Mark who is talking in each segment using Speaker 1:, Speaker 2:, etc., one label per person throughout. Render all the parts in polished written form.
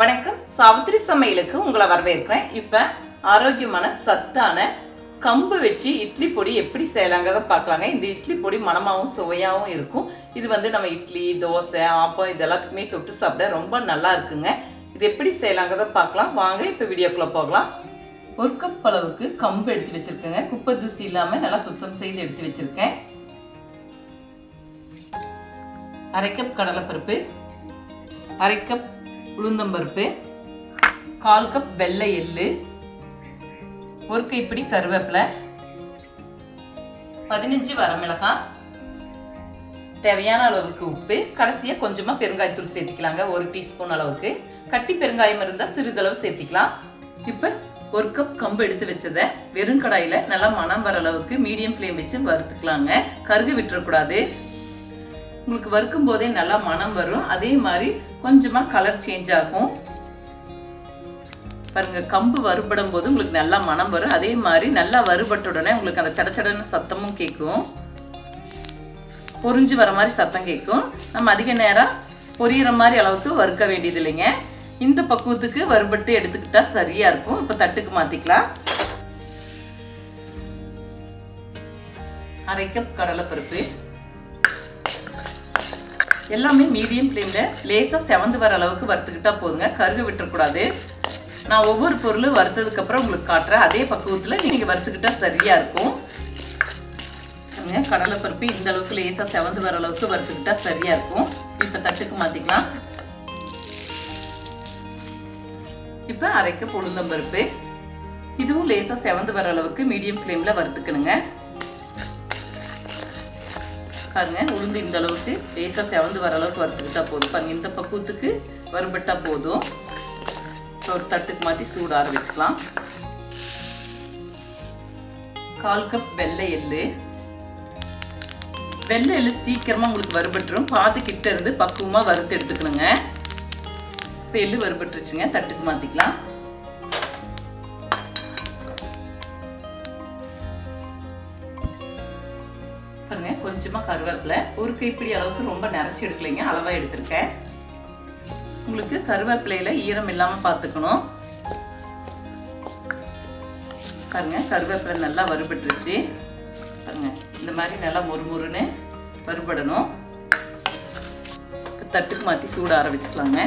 Speaker 1: வணக்கம், சாவித்ரி சமையலுக்கு உங்களை வரவேற்கிறேன். இப்போ ஆரோக்கியமான சத்தான கம்பு வச்சு இட்லி பொடி எப்படி செய்யலாங்கிறத பார்க்கலாங்க. இந்த இட்லி பொடி மணமாகவும் சுவையாகவும் இருக்கும். இது நம்ம இட்லி, தோசை, ஆப்பம் இது எல்லாத்துக்குமே தொட்டு சாப்பிட ரொம்ப நல்லா இருக்குங்க. இது எப்படி செய்யலாங்கிறத பார்க்கலாம் வாங்க. இப்போ வீடியோக்குள்ளே போகலாம். ஒரு கப் அளவுக்கு கம்பு எடுத்து வச்சிருக்கேங்க. குப்பை தூசி இல்லாமல் நல்லா சுத்தம் செய்து எடுத்து வச்சிருக்கேன். அரை கப் கடலைப்பருப்பு, அரை கப் உளுந்தம்பருப்பு, 1/4 கப் வெள்ளை எள்ளு, ஒரு கைப்பிடி கருவேப்பிலை, 15 வரமிளகாய், தேவையான அளவுக்கு உப்பு, கடைசியா கொஞ்சமா பெருங்காயத்தூள் சேர்த்திக்கலாங்க. 1 டீஸ்பூன் அளவுக்கு. கட்டி பெருங்காயம் இருந்தா சிறிதளவு சேர்த்திக்கலாம். இப்ப 1 கப் கம்பு எடுத்து வச்சதை வெறும் கடாயில நல்லா மணம் வர அளவுக்கு மீடியம் ஃப்ளேம் வச்சு வறுத்துக்கலாங்க. கருகு விட்டுறக்கூடாது. உங்களுக்கு வறுக்கும் போதே நல்லா மணம் வரும். அதே மாதிரி கொஞ்சமா கலர் சேஞ்ச் ஆகும். பாருங்க, கம்பு வறுபடும் போது உங்களுக்கு நல்லா மணம் வரும். அதே மாதிரி நல்லா வறுபட்ட உடனே உங்களுக்கு அந்த சடச்சடன்னு சத்தமும் கேட்கும். பொரிஞ்சு வர மாதிரி சத்தம் கேட்கும். நம்ம அதிக நேரம் பொரியிற மாதிரி அளவுக்கு வறுக்க வேண்டியது இல்லைங்க. இந்த பக்குவத்துக்கு வறுபட்டு எடுத்துக்கிட்டா சரியா இருக்கும். இப்ப தட்டுக்கு மாத்திக்கலாம். அரை கப் கடலைப்பருப்பு, எல்லாமே மீடியம் ஃப்ளேம்ல லேசா செவந்து வர அளவுக்கு வறுத்துக்கிட்டா போதுங்க. கருக விட்டுறக்கூடாது. நான் ஒவ்வொரு பொருளும் வறுத்ததுக்கு அப்புறம் உங்களுக்கு காட்டுறேன். அதே பக்குவத்துல நீங்க வறுத்துக்கிட்டா சரியா இருக்கும். கடலைப்பருப்பு இந்த அளவுக்கு லேசா செவந்து வர அளவுக்கு வறுத்துக்கிட்டா சரியா இருக்கும். இப்ப தட்டுக்கு மாத்திக்கலாம். இப்ப அரை கப் உளுந்தம்பருப்பு, இதுவும் லேசா செவந்து வர அளவுக்கு மீடியம் ஃப்ளேம்ல வறுத்துக்கணுங்க. பாருங்க, உளுந்து இந்த அளவுக்கு லேசா செவந்து வர அளவுக்கு வறுத்துக்கிட்டா போதும். பாருங்க, இந்த பக்குவத்துக்கு வறுபட்டா போதும். ஒரு தட்டுக்கு மாத்தி சூடார வச்சுக்கலாம். 1/4 கப் வெள்ளை எள்ளு. வெள்ளை எள்ளு சீக்கிரமா உங்களுக்கு வறுபட்டுரும். பார்த்து கிட்ட இருந்து பக்குவமா வறுத்து எடுத்துக்கணுங்க. இப்ப எள்ளு வறுபட்டுருச்சுங்க. தட்டுக்கு மாத்திக்கலாம். பாருங்க, கொஞ்சமா கருவேப்பிலை, ஒரு கைப்பிடி அளவுக்கு, ரொம்ப நிறைச்சி எடுக்கலைங்க, அளவா எடுத்திருக்கேன். உங்களுக்கு கருவேப்பிலையில ஈரம் இல்லாம பாத்துக்கணும். பாருங்க, கருவேப்பிலை நல்லா வறுபட்டுருச்சு. பாருங்க, இந்த மாதிரி நல்லா மொறுமொறுன்னு வறுபடணும். தட்டுக்கு மாத்தி சூடார வச்சுக்கலாங்க.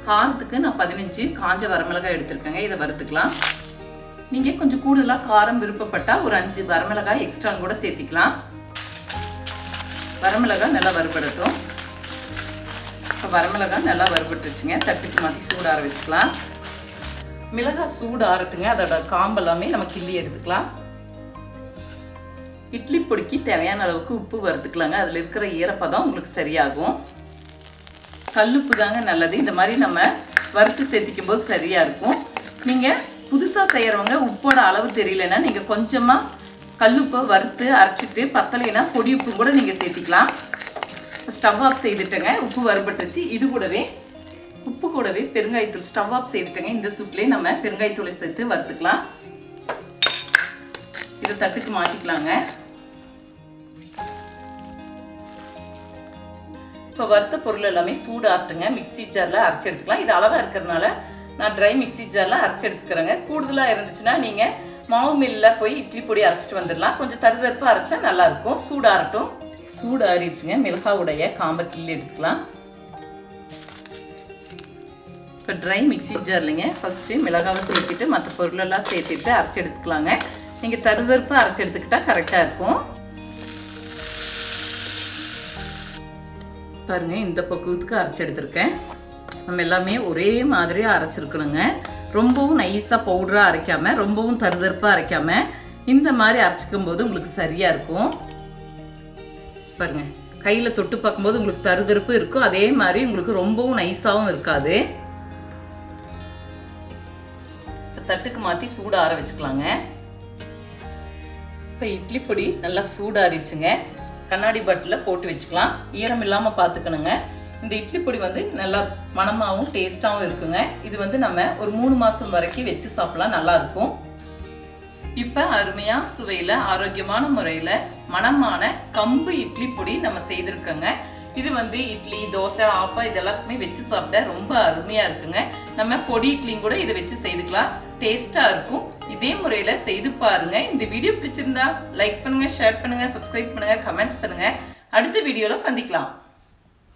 Speaker 1: காரத்துக்கு நான் 15 காஞ்ச வரமிளகாய் எடுத்திருக்கேங்க. இதை வறுத்துக்கலாம். நீங்க கொஞ்சம் கூடுதலா காரம் விருப்பப்பட்டா ஒரு 5 வரமிளகாய் எக்ஸ்ட்ரா கூட சேர்த்திக்கலாம். வரமிளகாய் நல்லா வறுபடட்டும். இப்போ வரமிளகாய் நல்லா வறுபட்டுருச்சுங்க. தட்டுக்கு மாற்றி சூடார வச்சுக்கலாம். மிளகாய் சூடு ஆறட்டுங்க. அதோட காம்பெல்லாமே நம்ம கிள்ளி எடுத்துக்கலாம். இட்லி பொடிக்கு தேவையான அளவுக்கு உப்பு வறுத்துக்கலாங்க. அதில் இருக்கிற ஈரப்பதம் உங்களுக்கு சரியாகும். கல்லுப்பு தாங்க நல்லது. இந்த மாதிரி நம்ம வறுத்து சேர்த்திக்கும் போது சரியா இருக்கும். நீங்க புதுசா செய்யறவங்க உப்போட அளவு தெரியலன்னா நீங்க கொஞ்சமா கல்லுப்பை வறுத்து அரைச்சிட்டு பத்தலைன்னா பொடி உப்பு கூட நீங்க சேர்த்திக்கலாம். ஸ்டவ் ஆஃப் செய்துட்டேங்க. உப்பு வறுபட்டுச்சு. இது கூடவே உப்பு கூடவே பெருங்காயத்தூள் ஸ்டவ் ஆஃப் செய்துட்டேங்க. இந்த சூட்லயே நம்ம பெருங்காயத்தூளை சேர்த்து வறுத்துக்கலாம். இதை தட்டுக்கு மாத்திக்கலாங்க. இப்போ வறுத்த பொருள் எல்லாமே சூடாட்டுங்க. மிக்சி ஜார்ல அரைச்சி எடுத்துக்கலாம். இது அளவா இருக்கிறதுனால நான் ட்ரை மிக்சி ஜார்ல அரைச்சி எடுத்துக்கிறேங்க. கூடுதலா இருந்துச்சுன்னா நீங்க மாவு மில்ல போய் இட்லி பொடி அரைச்சிட்டு வந்துடலாம். கொஞ்சம் தருதருப்பா அரைச்சா நல்லா இருக்கும். சூடாரட்டும். சூடாறிடுச்சுங்க. மிளகாவுடைய காம்பை கிள்ளி எடுத்துக்கலாம். இப்போ ட்ரை மிக்சி ஜார்லிங்க ஃபர்ஸ்ட் மிளகாவை தூக்கிட்டு மற்ற பொருளெல்லாம் சேர்த்துட்டு அரைச்சி எடுத்துக்கலாங்க. நீங்க தருதருப்பா அரைச்சி எடுத்துக்கிட்டா கரெக்டா இருக்கும். பாருங்க, இந்த பக்குவத்துக்கு அரைச்சி எடுத்திருக்கேன். நம்ம எல்லாமே ஒரே மாதிரியா அரைச்சிருக்கணுங்க. ரொம்பவும் நைஸா பவுடரா அரைக்காம, ரொம்பவும் தருதருப்பா அரைக்காம, இந்த மாதிரி அரைச்சிக்கும் போது உங்களுக்கு சரியா இருக்கும். பாருங்க, கையில தொட்டு பார்க்கும்போது உங்களுக்கு தருதருப்பு இருக்கும். அதே மாதிரி உங்களுக்கு ரொம்பவும் நைஸாவும் இருக்காது. தட்டுக்கு மாத்தி சூடார வச்சுக்கலாங்க. இப்ப இட்லி பொடி நல்லா சூடாரிச்சுங்க. கண்ணாடி பாட்டில போட்டு வச்சுக்கலாம். ஈரம் இல்லாம பாத்துக்கணுங்க. இந்த இட்லி பொடி நல்லா மணமாவும் டேஸ்டாவும் இருக்குங்க. இது நம்ம ஒரு 3 மாசம் வரைக்கும் வச்சு சாப்பிடலாம். நல்லா இருக்கும். இப்ப அருமையா சுவையில ஆரோக்கியமான முறையில மணமான கம்பு இட்லி பொடி நம்ம செய்திருக்கோங்க. இது வந்து இட்லி தோசை ஆப்பா இதெல்லாத்துக்குமே வச்சு சாப்பிட்டா ரொம்ப அருமையா இருக்குங்க. நம்ம பொடி இட்லியும் கூட இதை வச்சு செய்துக்கலாம், டேஸ்டா இருக்கும். இதே முறையில செய்து பாருங்க. இந்த வீடியோ பிடிச்சிருந்தா லைக் பண்ணுங்க, ஷேர் பண்ணுங்க, சப்ஸ்கிரைப் பண்ணுங்க, கமெண்ட்ஸ் பண்ணுங்க. அடுத்த வீடியோல சந்திக்கலாம்.